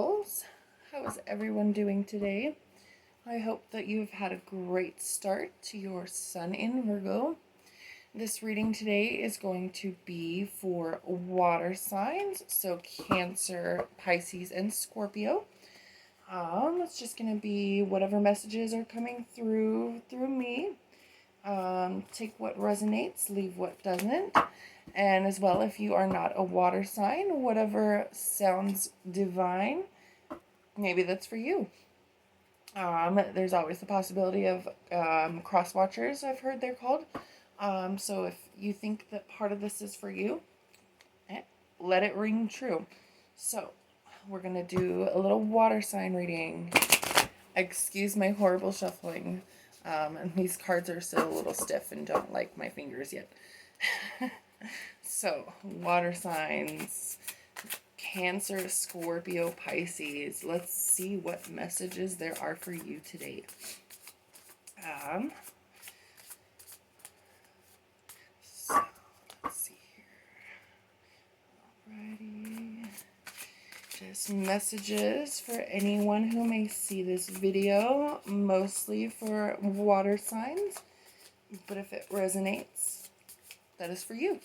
How is everyone doing today? I hope that you've had a great start to your Sun in Virgo. This reading today is going to be for water signs, so Cancer, Pisces, and Scorpio. It's just going to be whatever messages are coming through me. Take what resonates, leave what doesn't. And as well, if you are not a water sign, whatever sounds divine, maybe that's for you. There's always the possibility of cross watchers, I've heard they're called. So if you think that part of this is for you, let it ring true. So we're going to do a little water sign reading. Excuse my horrible shuffling. And these cards are still a little stiff and don't like my fingers yet. So, water signs. Cancer, Scorpio, Pisces. Let's see what messages there are for you today. So let's see here. Alrighty. Just messages for anyone who may see this video, mostly for water signs. But if it resonates, that is for you.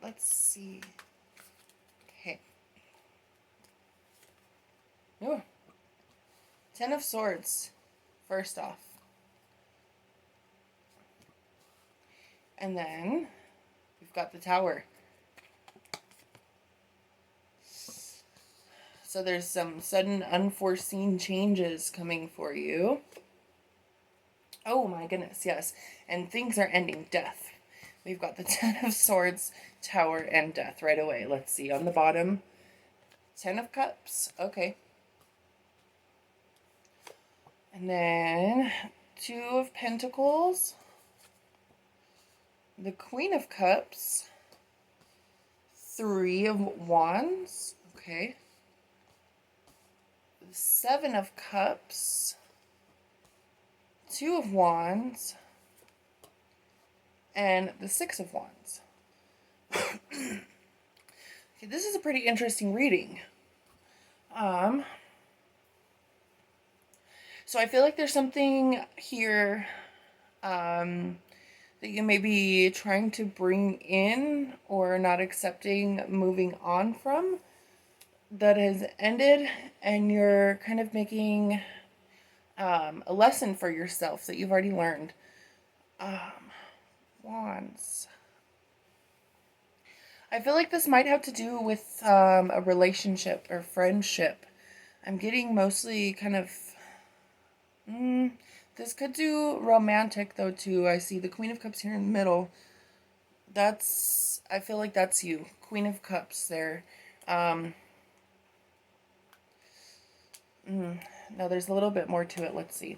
Let's see. Okay. Ooh. 10 of Swords, first off. And then we've got the Tower. So there's some sudden unforeseen changes coming for you. Oh my goodness, yes. And things are ending. Death. We've got the 10 of Swords, Tower, and Death right away. Let's see. On the bottom, 10 of Cups. Okay. And then 2 of Pentacles, the Queen of Cups, 3 of Wands. Okay. The 7 of Cups, 2 of Wands, and the 6 of Wands. Okay, this is a pretty interesting reading. So I feel like there's something here that you may be trying to bring in or not accepting, moving on from, that has ended, and you're kind of making a lesson for yourself that you've already learned. Wands. I feel like this might have to do with a relationship or friendship. I'm getting mostly kind of... this could do romantic, though, too. I see the Queen of Cups here in the middle. I feel like that's you. Queen of Cups there. No, there's a little bit more to it. Let's see.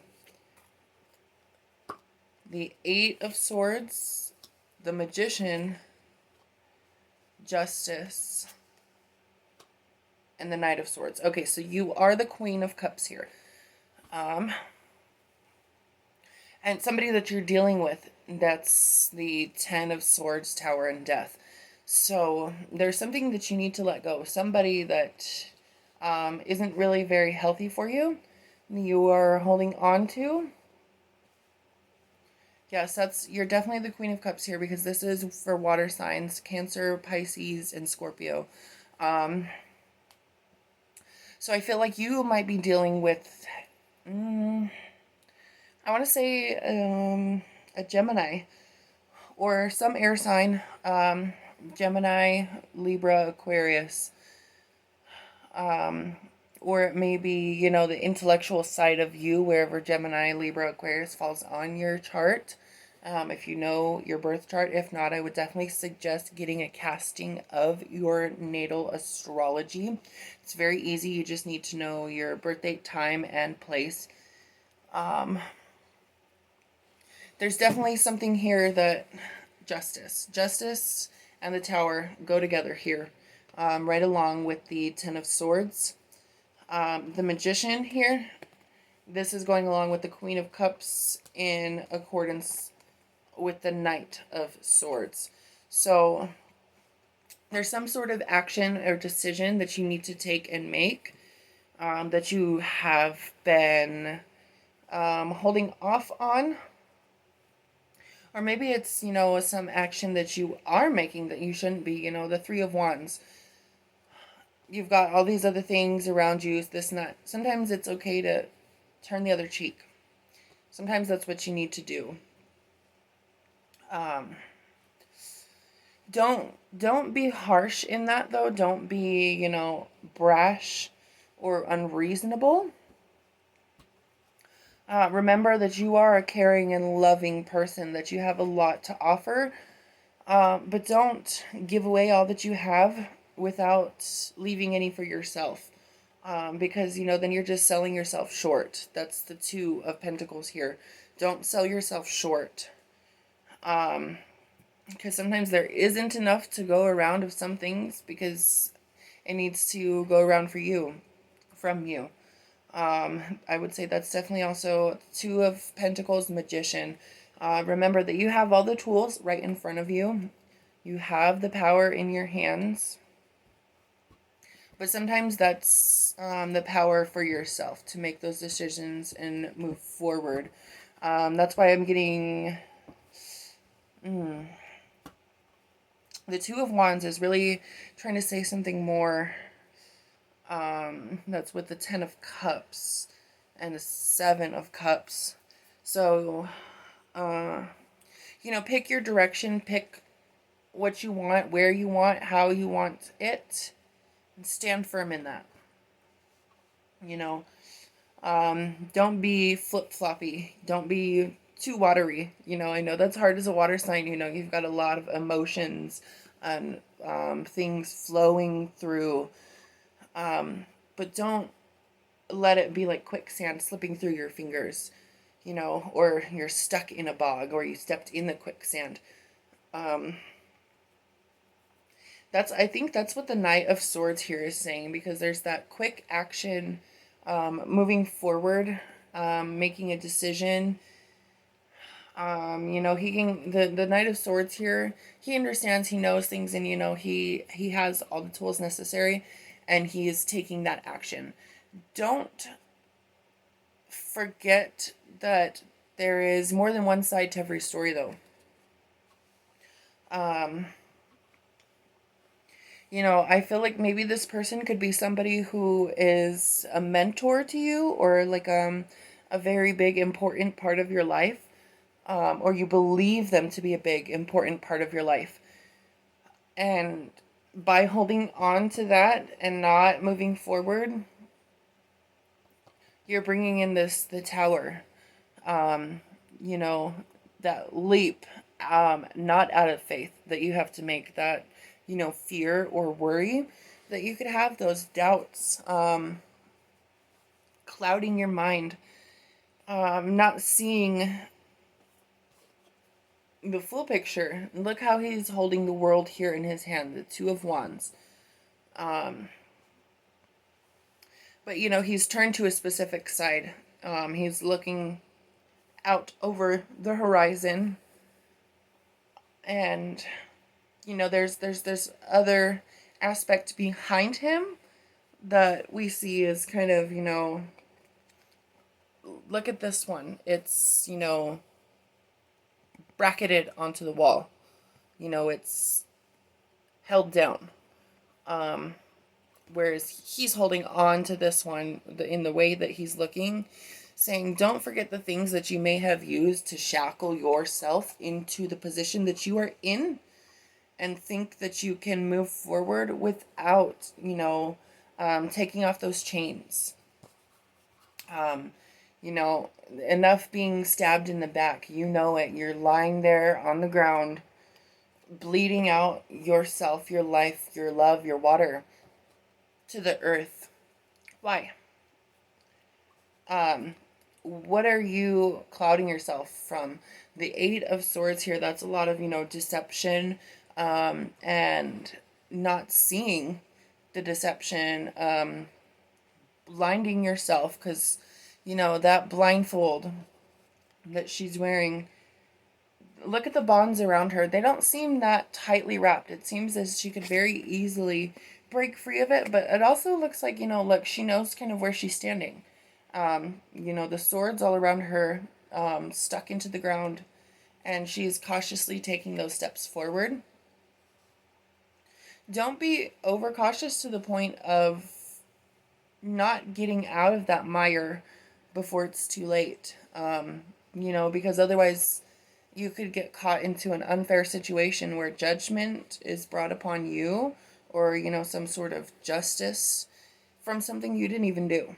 The 8 of Swords, the Magician, Justice, and the Knight of Swords. Okay, so you are the Queen of Cups here. And somebody that you're dealing with, that's the 10 of Swords, Tower, and Death. So there's something that you need to let go. Somebody that isn't really very healthy for you, you are holding on to. Yes, you're definitely the Queen of Cups here, because this is for water signs, Cancer, Pisces, and Scorpio. So I feel like you might be dealing with, I want to say a Gemini, or some air sign, Gemini, Libra, Aquarius. Or it may be, the intellectual side of you, wherever Gemini, Libra, Aquarius falls on your chart. If you know your birth chart. If not, I would definitely suggest getting a casting of your natal astrology. It's very easy. You just need to know your birth date, time, and place. There's definitely something here that Justice and the Tower go together here, right along with the 10 of Swords. The Magician here, this is going along with the Queen of Cups in accordance with the Knight of Swords. So There's some sort of action or decision that you need to take and make, that you have been holding off on. Or maybe it's, some action that you are making that you shouldn't be. The Three of Wands. You've got all these other things around you, this and that. Sometimes it's okay to turn the other cheek. Sometimes that's what you need to do. Don't be harsh in that, though. Don't be, brash or unreasonable. Remember that you are a caring and loving person, that you have a lot to offer. But don't give away all that you have without leaving any for yourself. Because, then you're just selling yourself short. That's the Two of Pentacles here. Don't sell yourself short. Because sometimes there isn't enough to go around of some things, because it needs to go around for you, from you. I would say that's definitely also Two of Pentacles, Magician. Remember that you have all the tools right in front of you. You have the power in your hands. But sometimes that's the power for yourself to make those decisions and move forward. That's why I'm getting... the Two of Wands is really trying to say something more. That's with the Ten of Cups and the Seven of Cups. So, pick your direction, pick what you want, where you want, how you want it, and stand firm in that. Don't be flip-floppy. Don't be too watery. I know that's hard as a water sign. You've got a lot of emotions and things flowing through. But don't let it be like quicksand slipping through your fingers, or you're stuck in a bog, or you stepped in the quicksand. I think that's what the Knight of Swords here is saying, because there's that quick action, moving forward, making a decision. The Knight of Swords here, he understands, he knows things, and he has all the tools necessary, and he is taking that action. Don't forget that there is more than one side to every story, though. I feel like maybe this person could be somebody who is a mentor to you, or like a very big, important part of your life, or you believe them to be a big, important part of your life. And by holding on to that and not moving forward, you're bringing in the Tower, that leap, not out of faith that you have to make, that, fear or worry that you could have, those doubts, clouding your mind, not seeing the full picture. Look how he's holding the world here in his hand, the Two of Wands. But, he's turned to a specific side. He's looking out over the horizon. And, there's this other aspect behind him that we see as kind of, look at this one. It's, bracketed onto the wall. It's held down. Whereas he's holding on to this one in the way that he's looking, saying, don't forget the things that you may have used to shackle yourself into the position that you are in, and think that you can move forward without, taking off those chains. Enough being stabbed in the back. You're lying there on the ground, bleeding out yourself, your life, your love, your water to the earth. Why? What are you clouding yourself from? The Eight of Swords here, that's a lot of, deception, and not seeing the deception, blinding yourself, because, that blindfold that she's wearing, look at the bonds around her. They don't seem that tightly wrapped. It seems as she could very easily break free of it, but it also looks like, look, she knows kind of where she's standing. The swords all around her, stuck into the ground, and she's cautiously taking those steps forward. Don't be overcautious to the point of not getting out of that mire before it's too late. Because otherwise you could get caught into an unfair situation where judgment is brought upon you, or, some sort of justice from something you didn't even do.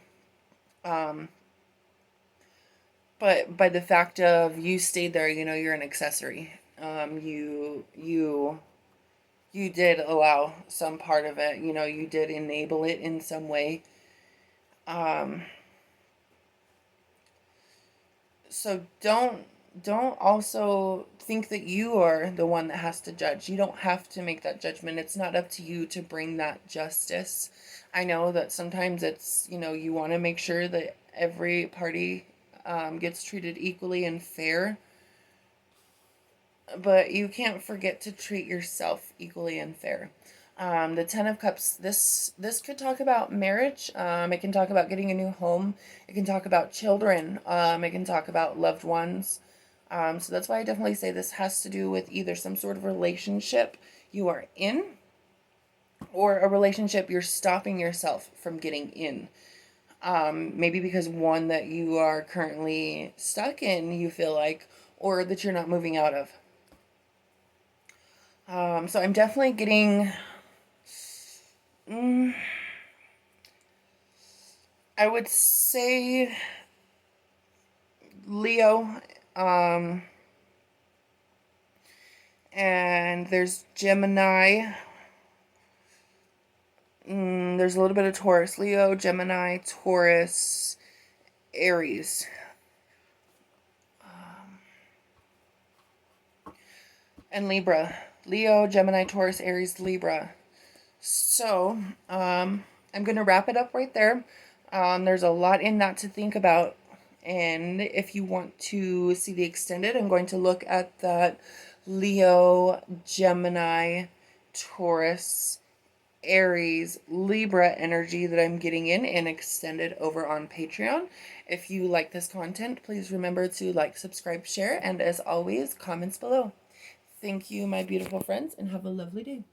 But by the fact of you stayed there, you're an accessory. You did allow some part of it, you did enable it in some way. So don't also think that you are the one that has to judge. You don't have to make that judgment. It's not up to you to bring that justice. I know that sometimes it's, you want to make sure that every party gets treated equally and fair, but you can't forget to treat yourself equally and fair. The Ten of Cups, this could talk about marriage. It can talk about getting a new home. It can talk about children. It can talk about loved ones. So that's why I definitely say this has to do with either some sort of relationship you are in, or a relationship you're stopping yourself from getting in. Maybe because one that you are currently stuck in, you feel like, or that you're not moving out of. So I'm definitely getting, I would say Leo, and there's Gemini. There's a little bit of Taurus. Leo, Gemini, Taurus, Aries. And Libra. Leo, Gemini, Taurus, Aries, Libra. So, I'm going to wrap it up right there. There's a lot in that to think about. And if you want to see the extended, I'm going to look at that Leo, Gemini, Taurus, Aries, Libra energy that I'm getting in and extended over on Patreon. If you like this content, please remember to like, subscribe, share, and as always, comments below. Thank you, my beautiful friends, and have a lovely day.